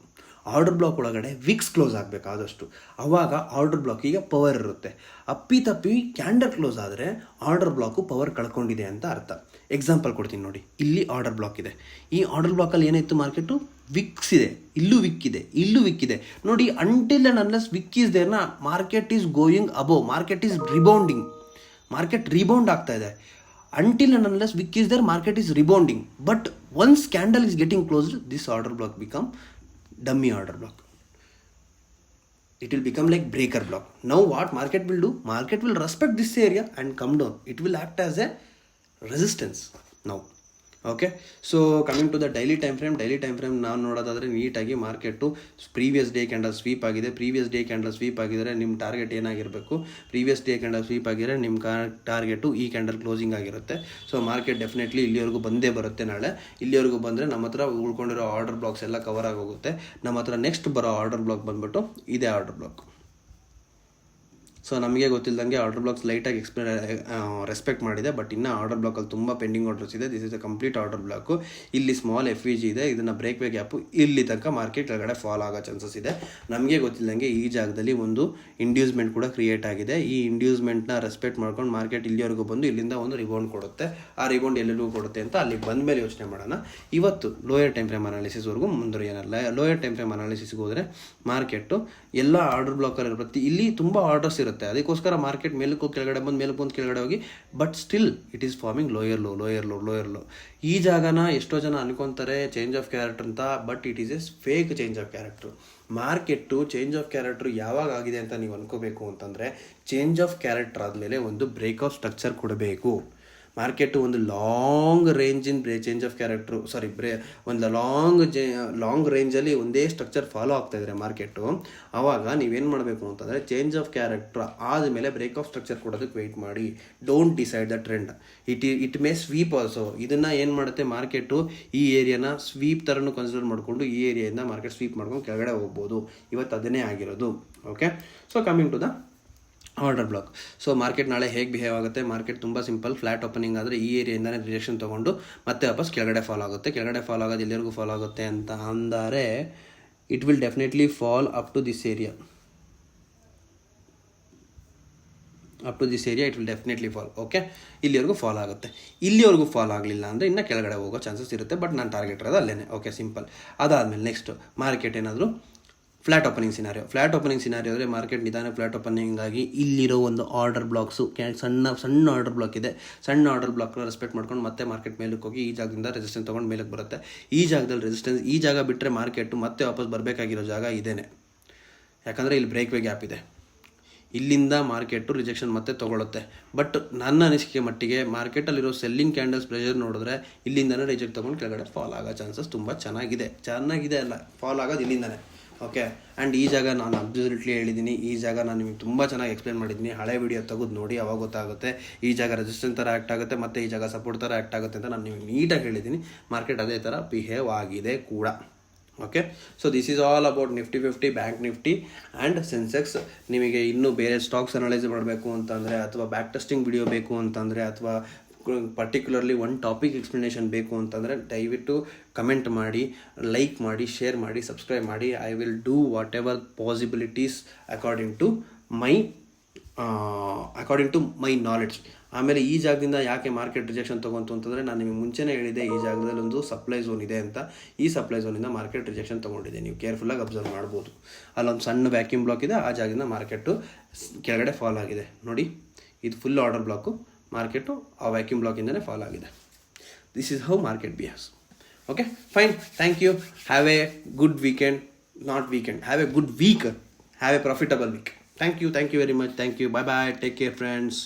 ಆರ್ಡರ್ ಬ್ಲಾಕ್ ಒಳಗಡೆ ವಿಕ್ಸ್ ಕ್ಲೋಸ್ ಆಗಬೇಕು ಆದಷ್ಟು. ಆವಾಗ ಆರ್ಡರ್ ಬ್ಲಾಕಿಗೆ ಪವರ್ ಇರುತ್ತೆ. ಅಪ್ಪಿತಪ್ಪಿ ಕ್ಯಾಂಡಲ್ ಕ್ಲೋಸ್ ಆದರೆ ಆರ್ಡರ್ ಬ್ಲಾಕು ಪವರ್ ಕಳ್ಕೊಂಡಿದೆ ಅಂತ ಅರ್ಥ. ಎಕ್ಸಾಂಪಲ್ ಕೊಡ್ತೀನಿ ನೋಡಿ. ಇಲ್ಲಿ ಆರ್ಡರ್ ಬ್ಲಾಕ್ ಇದೆ. ಈ ಆರ್ಡರ್ ಬ್ಲಾಕಲ್ಲಿ ಏನಾಯಿತು, ಮಾರ್ಕೆಟು ವಿಕ್ಸ್ ಇದೆ, ಇಲ್ಲೂ ವಿಕ್ ಇದೆ, ಇಲ್ಲೂ ವಿಕ್ ಇದೆ ನೋಡಿ. Until and unless wick is ದೇರ್ನ market is going above, market is rebounding, market rebound ಆಗ್ತಾ ಇದೆ. Until and unless wick is there, market is rebounding. But once candle is getting closed, this order block become dummy order block. It will become like breaker block. Now what market will do? Market will respect this area and come down. It will act as a resistance now. Okay, so coming to the daily time frame ನಾವು ನೋಡೋದಾದರೆ ನೀಟಾಗಿ market previous day candle sweep ಆಗಿದೆ. Previous day candle sweep ಆಗಿದರೆ ನಿಮ್ಮ target ಏನಾಗಿರಬೇಕು? Previous day candle sweep ಆಗಿದ್ರೆ ನಿಮ್ಮ target ಈ ಕ್ಯಾಂಡಲ್ ಕ್ಲೋಸಿಂಗ್ ಆಗಿರುತ್ತೆ. ಸೊ ಮಾರ್ಕೆಟ್ ಡೆಫಿನೆಟ್ಲಿ ಇಲ್ಲಿವರೆಗೂ ಬಂದೇ ಬರುತ್ತೆ. ನಾಳೆ ಇಲ್ಲಿವರೆಗೂ ಬಂದರೆ ನಮ್ಮ ಹತ್ರ ಉಳ್ಕೊಂಡಿರೋ ಆರ್ಡರ್ ಬ್ಲಾಕ್ಸ್ ಎಲ್ಲ ಕವರ್ ಆಗೋಗುತ್ತೆ. ನಮ್ಮ ಹತ್ರ ನೆಕ್ಸ್ಟ್ ಬರೋ ಆರ್ಡರ್ ಬ್ಲಾಕ್ ಬಂದುಬಿಟ್ಟು ಇದೇ ಆರ್ಡರ್ ಬ್ಲಾಕ್. ಸೊ ನಮಗೆ ಗೊತ್ತಿಲ್ಲದಂಗೆ ಆರ್ಡರ್ ಬ್ಲಾಕ್ಸ್ ಲೈಟಾಗಿ ರೆಸ್ಪೆಕ್ಟ್ ಮಾಡಿದೆ. ಬಟ್ ಇನ್ನೂ ಆರ್ಡರ್ ಬ್ಲಾಕಲ್ಲಿ ತುಂಬ ಪೆಂಡಿಂಗ್ ಆರ್ಡರ್ಸ್ ಇದೆ. This is a complete order block. ಇಲ್ಲಿ ಸ್ಮಾಲ್ FVG ಇದೆ. ಇದನ್ನು ಬ್ರೇಕ್ ವೇ ಗ್ಯಾಪು ಇಲ್ಲಿ ತನಕ ಮಾರ್ಕೆಟ್ ಕೆಳಗಡೆ ಫಾಲ್ ಆಗೋ ಚಾನ್ಸಸ್ ಇದೆ. ನಮಗೆ ಗೊತ್ತಿಲ್ಲದಂಗೆ ಈ ಜಾಗದಲ್ಲಿ ಒಂದು ಇಂಡ್ಯೂಸ್ಮೆಂಟ್ ಕೂಡ ಕ್ರಿಯೇಟ್ ಆಗಿದೆ. ಈ ಇಂಡ್ಯೂಸ್ಮೆಂಟ್ನ ರೆಸ್ಪೆಕ್ಟ್ ಮಾಡ್ಕೊಂಡು ಮಾರ್ಕೆಟ್ ಇಲ್ಲಿವರೆಗೂ ಬಂದು ಇಲ್ಲಿಂದ ಒಂದು ರಿಬೌಂಡ್ ಕೊಡುತ್ತೆ. ಆ ರಿಬೌಂಡ್ ಎಲ್ಲರಿಗೂ ಕೊಡುತ್ತೆ ಅಂತ ಅಲ್ಲಿಗೆ ಬಂದ ಮೇಲೆ ಯೋಚನೆ ಮಾಡೋಣ. ಇವತ್ತು ಲೋಯರ್ ಟೈಮ್ ಫ್ರೇಮ್ ಅನಾಲಿಸಿಸ್ವರೆಗೂ ಮುಂದುವರಿಯೋಣ. ಲೋಯರ್ ಟೈಮ್ ಫ್ರೇಮ್ ಅನಾಲಿಸಿಸ್ಗೆ ಹೋದರೆ ಮಾರ್ಕೆಟು ಎಲ್ಲ ಆರ್ಡರ್ ಬ್ಲಾಕಲ್ಲಿ ಇರುತ್ತೆ. ಇಲ್ಲಿ ತುಂಬ ಆರ್ಡರ್ಸ್ ಇರುತ್ತೆ. ಅದಕ್ಕೋಸ್ಕರ ಮಾರ್ಕೆಟ್ ಮೇಲಕ್ಕೆ ಹೋಗಿ ಕೆಳಗಡೆ ಬಂದು ಕೆಳಗಡೆ ಹೋಗಿ, but still it is farming lower low. ಈ ಜಾಗನ ಎಷ್ಟೋ ಜನ ಅನ್ಕೊತಾರೆ ಚೇಂಜ್ ಆಫ್ ಕ್ಯಾರೆಕ್ಟರ್ ಅಂತ. But it is A fake change of character. Market change of character ಯಾವಾಗ ಆಗಿದೆ ಅಂತ ನೀವು ಅನ್ಕೋಬೇಕು ಅಂತಂದರೆ, ಚೇಂಜ್ ಆಫ್ ಕ್ಯಾರೆಕ್ಟರ್ ಆದಮೇಲೆ ಒಂದು ಬ್ರೇಕ್ ಆಫ್ ಸ್ಟ್ರಕ್ಚರ್ ಕೊಡಬೇಕು. ಮಾರ್ಕೆಟು ಒಂದು ಲಾಂಗ್ ರೇಂಜಿನ ಚೇಂಜ್ ಆಫ್ ಕ್ಯಾರೆಕ್ಟ್ರು ಒಂದು ಲಾಂಗ್ ರೇಂಜಲ್ಲಿ ಒಂದೇ ಸ್ಟ್ರಕ್ಚರ್ ಫಾಲೋ ಆಗ್ತಾಯಿದ್ರೆ ಮಾರ್ಕೆಟು, ಆವಾಗ ನೀವೇನು ಮಾಡಬೇಕು ಅಂತಂದರೆ ಚೇಂಜ್ ಆಫ್ ಕ್ಯಾರೆಕ್ಟ್ರ್ ಆದಮೇಲೆ ಬ್ರೇಕ್ ಆಫ್ ಸ್ಟ್ರಕ್ಚರ್ ಕೊಡೋದಕ್ಕೆ ವೆಯ್ಟ್ ಮಾಡಿ. Don't decide the trend. It may sweep also. ಇದನ್ನು ಏನು ಮಾಡುತ್ತೆ ಮಾರ್ಕೆಟು, ಈ ಏರಿಯಾನ ಸ್ವೀಪ್ ಥರನೂ ಕನ್ಸಿಡರ್ ಮಾಡಿಕೊಂಡು ಈ ಏರಿಯಾಯಿಂದ ಮಾರ್ಕೆಟ್ ಸ್ವೀಪ್ ಮಾಡ್ಕೊಂಡು ಕೆಳಗಡೆ ಹೋಗ್ಬೋದು. ಇವತ್ತು ಅದನ್ನೇ ಆಗಿರೋದು. Okay, so coming to the order block. So market ನಾಳೆ ಹೇಗೆ ಬಿಹೇವ್ ಆಗುತ್ತೆ? ಮಾರ್ಕೆಟ್ ತುಂಬ ಸಿಂಪಲ್. ಫ್ಲಾಟ್ ಓಪನಿಂಗ್ ಆದರೆ ಈ ಏರಿಯಾಯಿಂದನೇ ರಿಜೆಕ್ಷನ್ ತೊಗೊಂಡು ಮತ್ತೆ ವಾಪಸ್ ಕೆಳಗಡೆ ಫಾಲ್ ಆಗುತ್ತೆ. ಕೆಳಗಡೆ ಫಾಲ್ ಆಗೋದು ಎಲ್ಲರಿಗೂ ಫಾಲ್ ಆಗುತ್ತೆ ಅಂತ ಅಂದರೆ it will definitely fall up to this area. It will definitely fall. Okay, ಇಲ್ಲಿವರೆಗೂ ಫಾಲ್ ಆಗುತ್ತೆ. ಇಲ್ಲಿವರೆಗೂ ಫಾಲ್ ಆಗಲಿಲ್ಲ ಅಂದರೆ ಇನ್ನೂ ಕೆಳಗಡೆ ಹೋಗೋ ಚಾನ್ಸಸ್ ಇರುತ್ತೆ. ಬಟ್ ನಾನು ಟಾರ್ಗೆಟ್ ಇರೋದು ಅಲ್ಲೇ. Okay, simple. ಅದಾದಮೇಲೆ ನೆಕ್ಸ್ಟ್ ಮಾರ್ಕೆಟ್ ಏನಾದರೂ ಫ್ಲಾಟ್ ಓಪನಿಂಗ್ ಸಿನಾರಿಯೋ ಅಂದರೆ ಮಾರ್ಕೆಟ್ ನಿಧಾನ ಫ್ಲಾಟ್ ಓಪನಿಂಗ್ ಆಗಿ ಇಲ್ಲಿರೋ ಒಂದು ಆರ್ಡರ್ ಬ್ಲಾಕ್ಸು ಸಣ್ಣ ಆರ್ಡರ್ ಬ್ಲಾಕ್ ಇದೆ. ಸಣ್ಣ ಆರ್ಡರ್ ಬ್ಲಾಕ್ನ ರೆಸ್ಪೆಕ್ಟ್ ಮಾಡ್ಕೊಂಡು ಮತ್ತೆ ಮಾರ್ಕೆಟ್ ಮೇಲಕ್ಕೆ ಹೋಗಿ ಈ ಜಾಗದಿಂದ ರೆಸಿಸ್ಟೆನ್ಸ್ ತೊಗೊಂಡು ಮೇಲಕ್ಕೆ ಬರುತ್ತೆ. ಈ ಜಾಗದಲ್ಲಿ ರೆಸಿಸ್ಟೆನ್ಸ್, ಈ ಜಾಗ ಬಿಟ್ಟರೆ ಮಾರ್ಕೆಟು ಮತ್ತೆ ವಾಪಸ್ ಬರಬೇಕಾಗಿರೋ ಜಾಗ ಇದೇನೆ. ಯಾಕಂದರೆ ಇಲ್ಲಿ ಬ್ರೇಕ್ ವೇ ಗ್ಯಾಪ್ ಇದೆ. ಇಲ್ಲಿಂದ ಮಾರ್ಕೆಟು ರಿಜೆಕ್ಷನ್ ಮತ್ತೆ ತೊಗೊಳುತ್ತೆ. ಬಟ್ ನನ್ನ ಅನಿಸಿಕೆ ಮಟ್ಟಿಗೆ ಮಾರ್ಕೆಟಲ್ಲಿರೋ ಸೆಲ್ಲಿಂಗ್ ಕ್ಯಾಂಡಲ್ಸ್ ಪ್ರೆಷರ್ ನೋಡಿದ್ರೆ ಇಲ್ಲಿಂದನೇ ರಿಜೆಕ್ಟ್ ತೊಗೊಂಡು ಕೆಳಗಡೆ ಫಾಲ್ ಆಗೋ ಚಾನ್ಸಸ್ ತುಂಬ ಚೆನ್ನಾಗಿದೆ ಅಲ್ಲ, ಫಾಲ್ ಆಗೋದು ಇಲ್ಲಿಂದನೇ. ಓಕೆ, ಆ್ಯಂಡ್ ಈ ಜಾಗ ನಾನು ಅಬ್ಸಲ್ಯೂಟ್ಲಿ ಹೇಳಿದ್ದೀನಿ, ಈ ಜಾಗ ನಾನು ನಿಮಗೆ ತುಂಬ ಚೆನ್ನಾಗಿ ಎಕ್ಸ್ಪ್ಲೇನ್ ಮಾಡಿದ್ದೀನಿ. ಹಳೆ ವಿಡಿಯೋ ತೆಗೆದು ನೋಡಿ, ಅವಾಗ ಗೊತ್ತಾಗುತ್ತೆ ಈ ಜಾಗ ರೆಸಿಸ್ಟೆನ್ಸ್ ಥರ ಆ್ಯಕ್ಟ್ ಆಗುತ್ತೆ ಮತ್ತು ಈ ಜಾಗ ಸಪೋರ್ಟ್ ಥರ ಆ್ಯಕ್ಟ್ ಆಗುತ್ತೆ ಅಂತ ನಾನು ನಿಮಗೆ ನೀಟಾಗಿ ಹೇಳಿದ್ದೀನಿ. ಮಾರ್ಕೆಟ್ ಅದೇ ಥರ ಬಿಹೇವ್ ಆಗಿದೆ ಕೂಡ. Okay, so this is all about Nifty 50, bank Nifty and Sensex. ನಿಮಗೆ ಇನ್ನೂ ಬೇರೆ ಸ್ಟಾಕ್ಸ್ ಅನಲೈಸ್ ಮಾಡಬೇಕು ಅಂತಂದರೆ, ಅಥವಾ ಬ್ಯಾಕ್ ಟೆಸ್ಟಿಂಗ್ ವಿಡಿಯೋ ಬೇಕು ಅಂತಂದರೆ, ಅಥವಾ ಪರ್ಟಿಕ್ಯುಲರ್ಲಿ ಒನ್ ಟಾಪಿಕ್ ಎಕ್ಸ್ಪ್ಲನೇಷನ್ ಬೇಕು ಅಂತಂದರೆ ದಯವಿಟ್ಟು ಕಮೆಂಟ್ ಮಾಡಿ, ಲೈಕ್ ಮಾಡಿ, ಶೇರ್ ಮಾಡಿ, ಸಬ್ಸ್ಕ್ರೈಬ್ ಮಾಡಿ. I will do whatever possibilities according to my knowledge. ಆಮೇಲೆ ಈ ಜಾಗದಿಂದ ಯಾಕೆ ಮಾರ್ಕೆಟ್ ರಿಜೆಕ್ಷನ್ ತೊಗೊಂತು ಅಂತಂದರೆ, ನಾನು ನಿಮಗೆ ಮುಂಚೆನೇ ಹೇಳಿದೆ ಈ ಜಾಗದಲ್ಲಿ ಒಂದು ಸಪ್ಲೈ ಝೋನ್ ಇದೆ ಅಂತ. ಈ ಸಪ್ಲೈ ಝೋನಿಂದ ಮಾರ್ಕೆಟ್ ರಿಜೆಕ್ಷನ್ ತೊಗೊಂಡಿದೆ. ನೀವು ಕೇರ್ಫುಲ್ಲಾಗಿ ಅಬ್ಸರ್ವ್ ಮಾಡ್ಬೋದು. ಅಲ್ಲೊಂದು ಸಣ್ಣ ವ್ಯಾಕ್ಯೂಮ್ ಬ್ಲಾಕ್ ಇದೆ, ಆ ಜಾಗದಿಂದ ಮಾರ್ಕೆಟು ಕೆಳಗಡೆ ಫಾಲ್ ಆಗಿದೆ ನೋಡಿ. ಇದು ಫುಲ್ ಆರ್ಡರ್ ಬ್ಲಾಕು, ಮಾರ್ಕೆಟು ಆ ವ್ಯಾಕ್ಯೂಮ್ ಬ್ಲಾಕಿಂದನೇ ಫಾಲ್ ಆಗಿದೆ. This is how market behaves. Okay, fine, thank you. Have a good weekend, have a good week, have a profitable week. Thank you very much. Thank you. Bye bye. Take care, friends.